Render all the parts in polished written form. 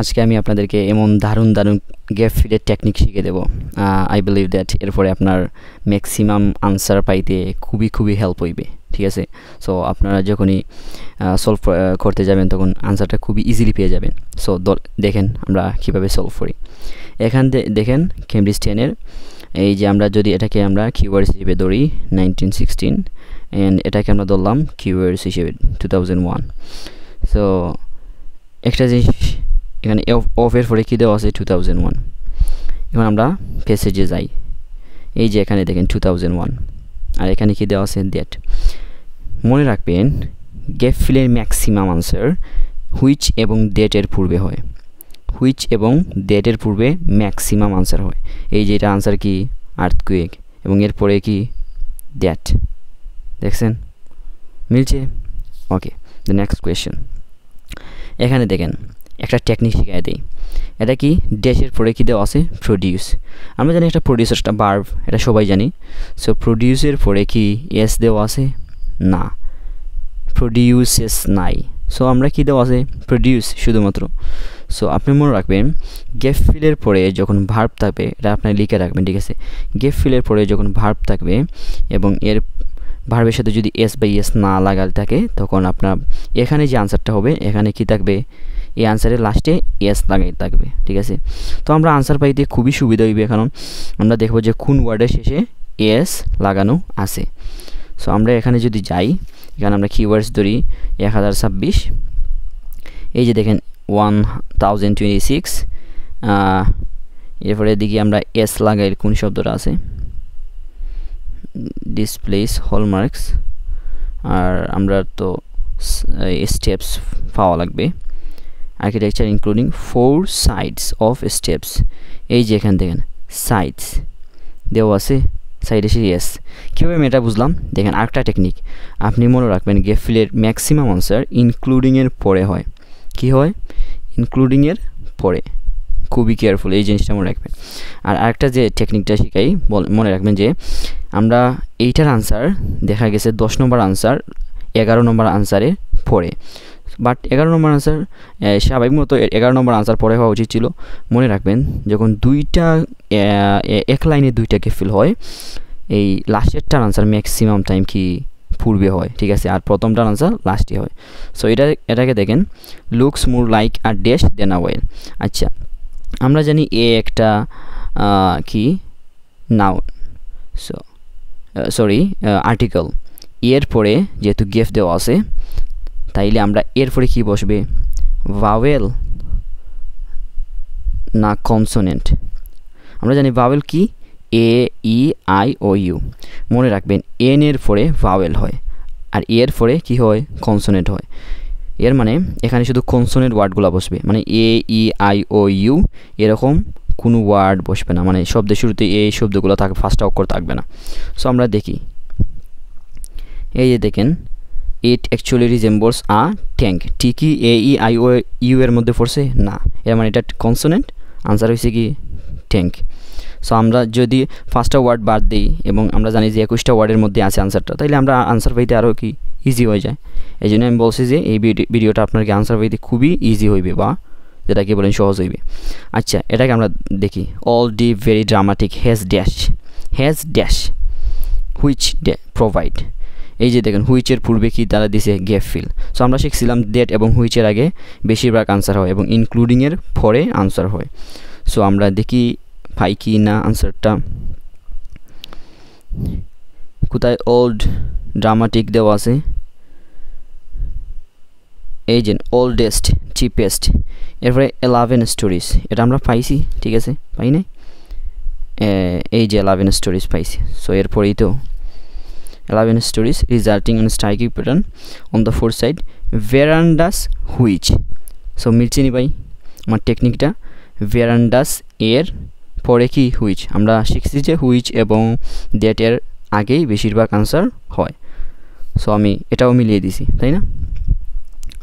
আজকে আমি আপনাদেরকে এমন দারুণ দারুণ গ্যাপ ফিলের টেকনিক শিখিয়ে দেব। আই বিলিভ দ্যাট এরপরে আপনার ম্যাক্সিমাম আনসার পাইতে খুবই হেল্প হইবে, ঠিক আছে। সো আপনারা যখনই সলভ করতে যাবেন তখন আনসারটা খুবই ইজিলি পেয়ে যাবেন। সো দেখেন আমরা কিভাবে সলভ করি। এখান দেখেন কেমব্রিজ 10-এর এই যে আমরা যদি এটাকে আমরা কিওয়ার্ডস হিসেবে ধরি 1916 অ্যান্ড এটাকে আমরা ধরলাম কিওয়ার্ডস হিসেবে 2001। সো একটা জিনিস এখানে অফের পরে কী দেওয়া আছে 2001। এখন আমরা পেসেজে যাই, এই যে এখানে দেখেন 2001 আর এখানে কী দেওয়া আছে ডেট। মনে রাখবেন গ্যাপ ফিলের ম্যাক্সিমাম আনসার হুইচ এবং ডেটের পূর্বে হয়, হুইচ এবং ডেটের পূর্বে ম্যাক্সিমাম আনসার হয়। এই যে এটা আনসার কি আর্থকুয়েক এবং এরপরে কি ডেট, দেখছেন মিলছে? ওকে, দ্য নেক্সট কোয়েশ্চেন। এখানে দেখেন একটা টেকনিক শিখাই দেই। এটা কি ড্যাশের পরে কী দেওয়া আছে প্রডিউস। আমরা জানি একটা প্রডিউসারটা ভার্ব, এটা সবাই জানি। সো প্রডিউসের পরে কি এস দেওয়া আছে? না, প্রডিউসেস নাই। সো আমরা কি দেওয়া আছে প্রডিউস শুধুমাত্র। সো আপনি মনে রাখবেন গ্যাপ ফিলের পরে যখন ভার্ব থাকবে, এটা আপনি লিখে রাখবেন, ঠিক আছে। গ্যাপ ফিলের পরে যখন ভার্ব থাকবে এবং এর ভার্বের সাথে যদি এস বাই এস না লাগাল থাকে তখন আপনার এখানে যে আনসারটা হবে এখানে কি থাকবে, এই আনসারের লাস্টে এস লাগাই থাকবে, ঠিক আছে। তো আমরা আনসার পাইতে খুবই সুবিধা হইবে, কারণ আমরা দেখব যে কোন ওয়ার্ডের শেষে এস লাগানো আছে। সো আমরা এখানে যদি যাই, এখানে আমরা কিওয়ার্ডস ধরি 1026, এই যে দেখেন 1026, এরপরে দেখি আমরা এস লাগাই কোন শব্দটা আছে, ডিসপ্লেস হলমার্কস, আর আমরা তো স্টেপস পাওয়া লাগবে। Architecture including 4 sides of steps, এই যে এখান দেখেন সাইডস দেওয়া আছে, সাইডে সে এস। কীভাবে আমি এটা বুঝলাম দেখেন, আরেকটা টেকনিক আপনি মনে রাখবেন গ্যাপ ফিলের ম্যাক্সিমাম আনসার ইনক্লুডিংয়ের পরে হয়। কি হয়? ইনক্লুডিংয়ের পরে। খুবই কেয়ারফুল এই জিনিসটা মনে রাখবেন। আর আরেকটা যে টেকনিকটা শিখাই মনে রাখবেন যে আমরা এইটার আনসার দেখা গেছে 10 নম্বর আনসার 11 নম্বর আনসারের পরে, বাট 11 নম্বর আনসার স্বাভাবিক মতো 11 নম্বর আনসার পরে হওয়া উচিত ছিল। মনে রাখবেন যখন দুইটা এক লাইনে দুইটা গ্যাপ ফিল হয়, এই লাস্টেরটার আনসার ম্যাক্সিমাম টাইম কি পূর্বে হয়, ঠিক আছে, আর প্রথমটার আনসার লাস্টে হয়। সো এটাকে দেখেন looks more like a dash than a well. আচ্ছা, আমরা জানি এ একটা কি নাউন, সো সরি আর্টিকেল। এর পরে যেহেতু গ্যাপ দেওয়া আছে তাইলে আমরা এরপরে কি বসবে, ভাওয়েল না কনসোনেন্ট? আমরা জানি ভাওয়েল কি এ ই আই ও ইউ। মনে রাখবেন এন এর পরে ভাওয়েল হয় আর এর পরে কি হয় কনসোনেন্ট হয়। এর মানে এখানে শুধু কনসোনেন্ট ওয়ার্ডগুলো বসবে, মানে এ ই আই ও ইউ এরকম কোনো ওয়ার্ড বসবে না, মানে শব্দের শুরুতে এই শব্দগুলো থাকবে, ফার্স্ট অক্ষর থাকবে না। সো আমরা দেখি, এই যে দেখেন it actually resembles a tank. ঠিকই এ ই আই ও ইউ এর মধ্যে পড়ছে না, এর মানে এটা কনসোনেন্ট, আনসার হয়েছে কি ট্যাঙ্ক। সো আমরা যদি 5টা ওয়ার্ড বাদ দিই এবং আমরা জানি যে 21টা ওয়ার্ডের মধ্যে আছে আনসারটা, তাইলে আমরা আনসার পাইতে আরও কি ইজি হয়ে যায়। এই জন্য আমি বলছি যে এই ভিডিওটা আপনাকে আনসার পাইতে খুবই ইজি হইবে, বা যেটাকে বলেন সহজ হইবে। আচ্ছা, এটাকে আমরা দেখি all D very dramatic has dash which provide. এই যে দেখেন হুইচের পূর্বে কি তারা দিছে গ্যাপ ফিল। সো আমরা শিখছিলাম ডেট এবং হুইচের আগে বেশিরভাগ আনসার হয় এবং ইনক্লুডিংয়ের পরে আনসার হয়। সো আমরা দেখি পাই কি না আনসারটা, কোথায় ওল্ড ড্রামাটিক দেওয়া আছে, এই যে ওল্ডেস্ট চিপেস্ট, এরপরে 11 স্টোরিজ, এটা আমরা পাইছি, ঠিক আছে, পাই নাই, এই যে 11 স্টোরিজ পাইছি। সো এরপরেই তো 11 stories resulting in striking pattern on the 4 side verandas which. So মিলছে নি ভাই আমার টেকনিকটা? ভেরান্ডাস এর পরে কি হুইচ। আমরা শিখছি যে হুইচ এবং ডেটের আগেই বেশিরভাগ আনসার হয়। সো আমি এটাও মিলিয়ে দিছি, তাই না?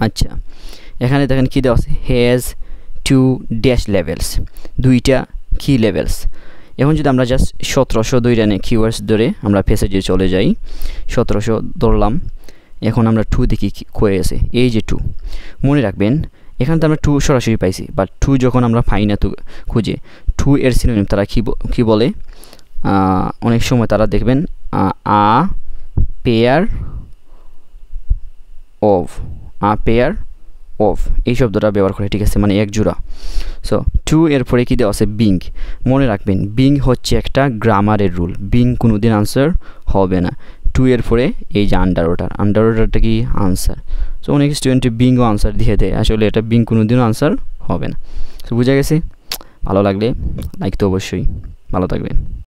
আচ্ছা, এখানে দেখেন কি দেওয়া আছে, হ্যাজ 2 ড্যাশ লেভেলস, 2টা কি লেভেলস। এখন যদি আমরা জাস্ট 1700 ধরে নিই, কিওয়ার্ডস ধরে আমরা পেসেজে চলে যাই, 1700 ধরলাম। এখন আমরা 2 দেখি কয়ে আছে, এই যে 2। মনে রাখবেন এখানে তো আমরা টু সরাসরি পাইছি, বাট টু যখন আমরা পাই না তো খুঁজে, টু এর সিনোনিম তারা কি বলে, অনেক সময় তারা দেখবেন আ পেয়ার অফ এই শব্দটা ব্যবহার করে, ঠিক আছে, মানে এক জোড়া। সো টু এরপরে কি দেওয়া আছে, বিং। মনে রাখবেন বিং হচ্ছে একটা গ্রামারের রুল, বিং কোনোদিন আনসার হবে না। টু এর পরে এই যে আন্ডার অর্ডারটা কি আনসার। সো অনেক স্টুডেন্ট বিংও আনসার দিয়ে দেয়, আসলে এটা বিং কোনোদিনও আনসার হবে না। সো বুঝা গেছে? ভালো লাগলে লাইক তো অবশ্যই, ভালো থাকবেন।